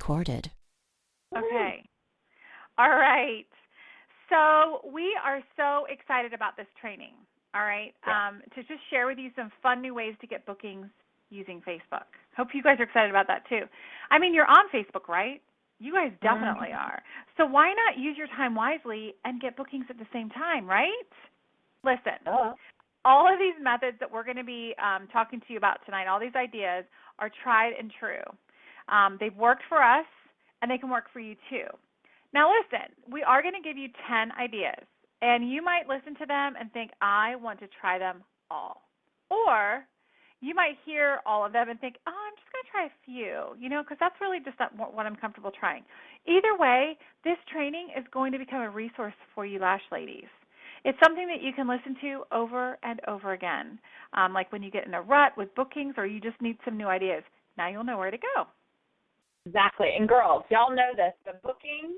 recorded. Okay. All right. So we are so excited about this training, all right, to just share with you some fun new ways to get bookings using Facebook. Hope you guys are excited about that too. I mean, you're on Facebook, right? You guys definitely are. So why not use your time wisely and get bookings at the same time, right? Listen, all of these methods that we're going to be talking to you about tonight, all these ideas are tried and true. They've worked for us, and they can work for you too. Now listen, we are going to give you 10 ideas, and you might listen to them and think, I want to try them all. Or you might hear all of them and think, oh, I'm just going to try a few, because that's really just not what I'm comfortable trying. Either way, this training is going to become a resource for you Lash ladies. It's something that you can listen to over and over again, like when you get in a rut with bookings or you just need some new ideas. Now you'll know where to go. Exactly. And girls, y'all know this. The bookings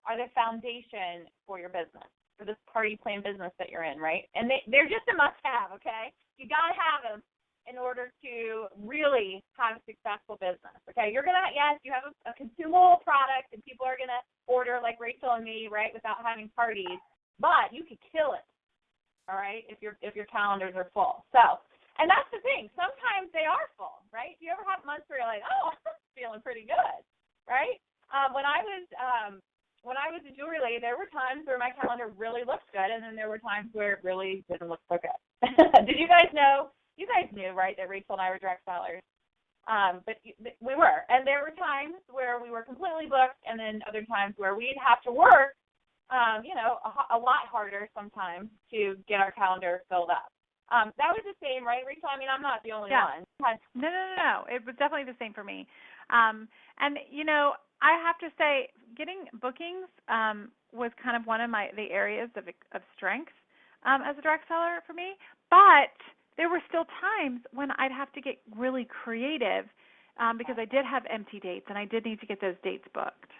are the foundation for your business, for this party plan business that you're in, right? And they're just a must-have, okay? You got to have them in order to really have a successful business, okay? You're going to, yes, you have a consumable product and people are going to order like Rachel and me, right, without having parties, but you could kill it, all right, if your calendars are full. So, and that's the thing. Sometimes they are full, right? Do you ever have months where you're like, oh, I'm feeling pretty good, right? When I was a jewelry lady, there were times where my calendar really looked good, and then there were times where it really didn't look so good. Did you guys know? You guys knew, right, that Rachel and I were direct sellers. But we were. And there were times where we were completely booked, and then other times where we'd have to work, a lot harder sometimes to get our calendar filled up. That was the same, right, Rachel? I mean, I'm not the only one. No. It was definitely the same for me. I have to say, getting bookings was kind of one of the areas of strength as a direct seller for me. But there were still times when I'd have to get really creative because I did have empty dates, and I did need to get those dates booked.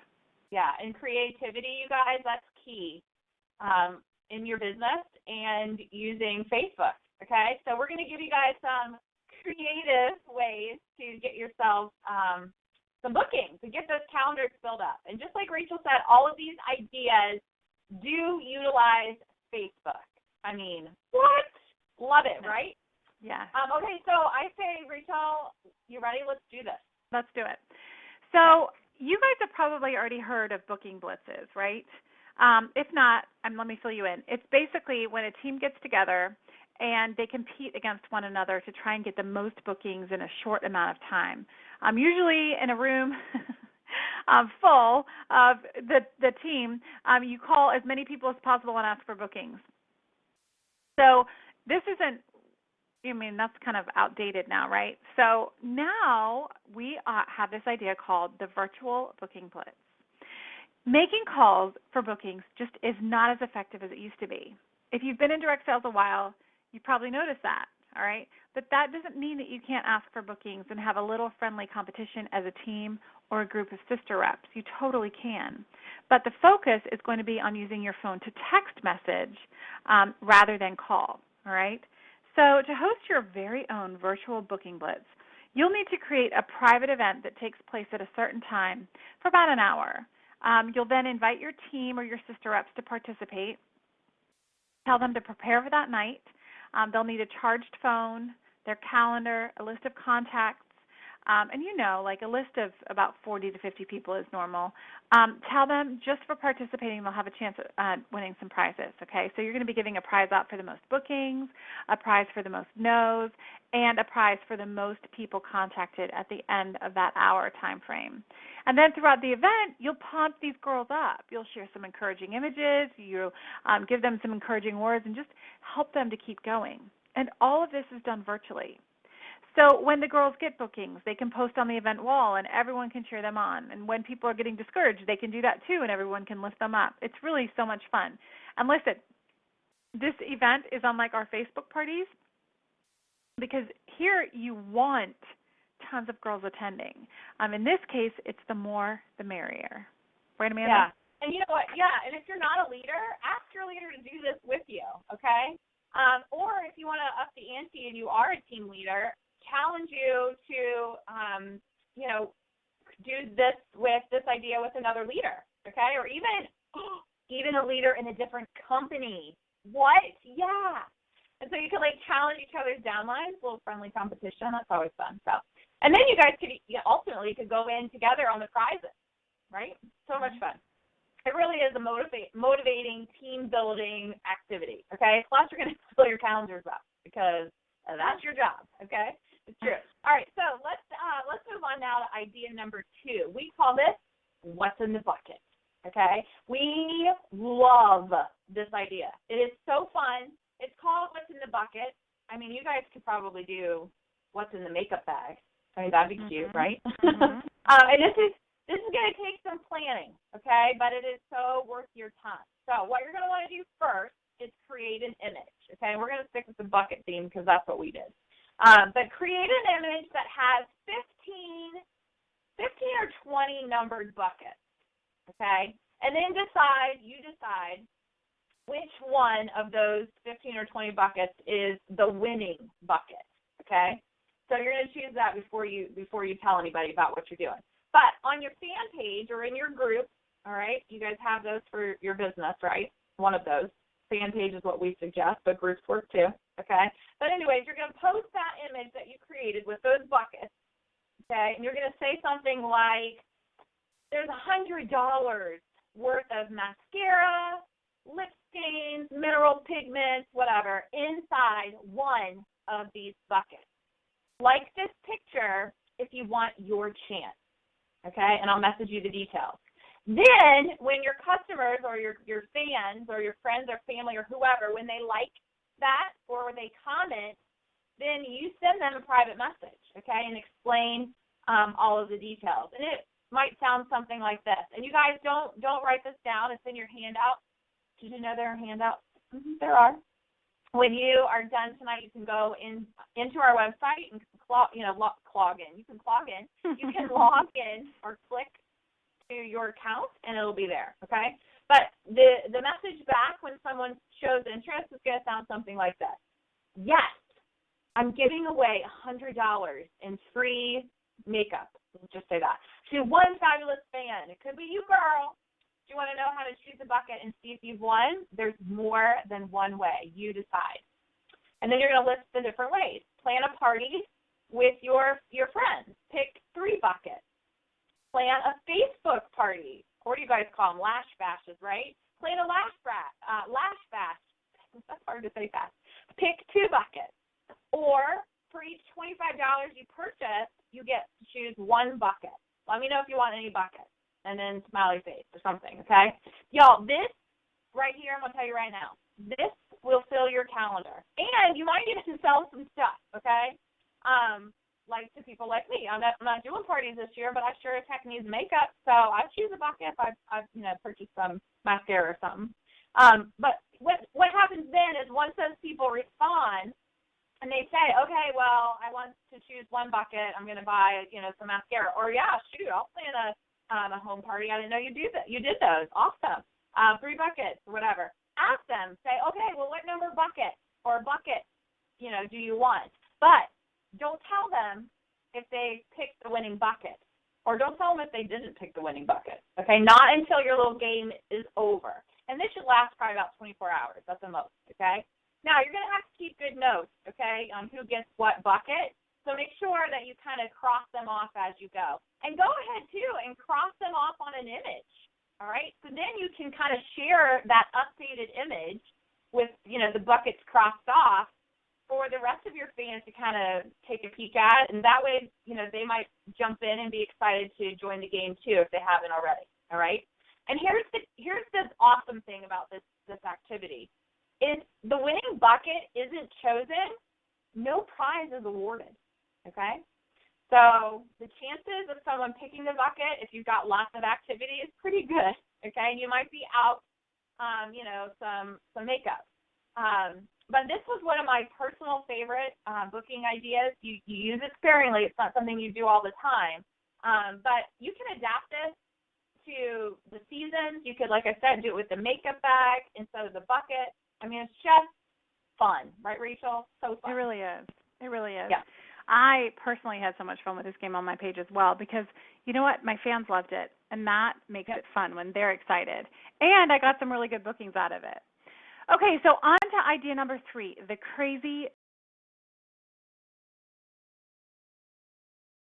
Yeah, and creativity, you guys, that's key in your business and using Facebook, okay? So we're going to give you guys some creative ways to get yourself some bookings and get those calendars filled up. And just like Rachel said, all of these ideas do utilize Facebook. I mean, what? Love it, right? Yeah. Okay, so I say, Rachel, you ready? Let's do this. Let's do it. So you guys have probably already heard of booking blitzes, right? If not, let me fill you in. It's basically when a team gets together and they compete against one another to try and get the most bookings in a short amount of time. Usually in a room full of the team, you call as many people as possible and ask for bookings. So this isn't, that's kind of outdated now, right? So now we have this idea called the virtual booking blitz. Making calls for bookings just is not as effective as it used to be. If you've been in direct sales a while, you probably noticed that, all right? But that doesn't mean that you can't ask for bookings and have a little friendly competition as a team or a group of sister reps. You totally can. But the focus is going to be on using your phone to text message rather than call, all right? So to host your very own virtual booking blitz, you'll need to create a private event that takes place at a certain time for about an hour. You'll then invite your team or your sister reps to participate. Tell them to prepare for that night. They'll need a charged phone, their calendar, a list of contacts, and like a list of about 40 to 50 people is normal. Tell them just for participating they'll have a chance at winning some prizes, okay? So you're going to be giving a prize out for the most bookings, a prize for the most no's, and a prize for the most people contacted at the end of that hour time frame. And then throughout the event, you'll pump these girls up. You'll share some encouraging images. You'll give them some encouraging words and just help them to keep going. And all of this is done virtually. So when the girls get bookings, they can post on the event wall and everyone can cheer them on. And when people are getting discouraged, they can do that too and everyone can lift them up. It's really so much fun. And listen, this event is unlike our Facebook parties because here you want tons of girls attending. In this case, it's the more the merrier. Right, Amanda? Yeah. And you know what? Yeah, and if you're not a leader, ask your leader to do this with you, okay? Or if you want to up the ante and you are a team leader, challenge you to, do this idea with another leader, okay? Or even a leader in a different company. What? Yeah. And so you could like challenge each other's downlines, a little friendly competition. That's always fun. So, and then you guys could ultimately go in together on the prizes, right? So much fun. It really is a motivating team building activity. Okay, plus you're going to fill your calendars up because that's your job. Okay, it's true. All right, so let's move on now to idea number 2. We call this "What's in the Bucket." Okay, we love this idea. It is so fun. It's called "What's in the Bucket." I mean, you guys could probably do "What's in the Makeup Bag." I mean, that'd be cute, right? And this is going to take some planning, okay, but it is so worth your time. So what you're going to want to do first is create an image, okay? We're going to stick with the bucket theme because that's what we did. But create an image that has 15 or 20 numbered buckets, okay? And then you decide which one of those 15 or 20 buckets is the winning bucket, okay? So you're going to choose that before you tell anybody about what you're doing. But on your fan page or in your group, all right, you guys have those for your business, right? One of those. Fan page is what we suggest, but groups work too, okay? But anyways, you're going to post that image that you created with those buckets, okay? And you're going to say something like, there's $100 worth of mascara, lip stains, mineral pigments, whatever, inside one of these buckets. Like this picture if you want your chance. Okay, and I'll message you the details. Then when your customers or your fans or your friends or family or whoever, when they like that or when they comment, then you send them a private message, okay, and explain all of the details. And it might sound something like this. And you guys don't write this down. It's in your handout. Did you know there are handouts? There are. When you are done tonight, you can go into our website and log in. You can log in. You can log in or click to your account, and it'll be there. Okay. But the message back when someone shows interest is going to sound something like this: yes, I'm giving away $100 in free makeup. Let's just say that to one fabulous fan. It could be you, girl. Do you want to know how to choose a bucket and see if you've won? There's more than one way. You decide. And then you're going to list the different ways. Plan a party with your friends. Pick 3 buckets. Plan a Facebook party. Or do you guys call them lash bashes, right? Plan a lash bash. That's hard to say fast. Pick 2 buckets. Or for each $25 you purchase, you get to choose 1 bucket. Let me know if you want any buckets. And then smiley face or something, okay? Y'all, this right here, I'm going to tell you right now, this will fill your calendar. And you might even sell some stuff, okay? Like to people like me. I'm not doing parties this year, but I sure as heck need makeup, so I choose a bucket if I've purchased some mascara or something. But what happens then is once those people respond, and they say, okay, well, I want to choose 1 bucket. I'm going to buy, some mascara. Or, yeah, shoot, I'll plan a home party. I didn't know you did those. Awesome. 3 buckets or whatever. Ask them. Say, okay, well, what number bucket or bucket, do you want? But don't tell them if they picked the winning bucket. Or don't tell them if they didn't pick the winning bucket. Okay? Not until your little game is over. And this should last probably about 24 hours. That's the most. Okay? Now, you're going to have to keep good notes, okay, on who gets what bucket. So make sure that you kind of cross them off as you go. And go ahead, too, and cross them off on an image, all right? So then you can kind of share that updated image with, the buckets crossed off for the rest of your fans to kind of take a peek at. And that way, they might jump in and be excited to join the game, too, if they haven't already, all right? And here's the awesome thing about this activity. If the winning bucket isn't chosen, no prize is awarded, okay? So the chances of someone picking the bucket, if you've got lots of activity, is pretty good, okay? You might be out, some makeup. But this was one of my personal favorite booking ideas. You use it sparingly. It's not something you do all the time. But you can adapt this to the seasons. You could, like I said, do it with the makeup bag instead of the bucket. I mean, it's just fun, right, Rachel? So fun. It really is. It really is. Yeah. I personally had so much fun with this game on my page as well because you know what? My fans loved it, and that makes it fun when they're excited. And I got some really good bookings out of it. Okay, so on to idea number 3, the crazy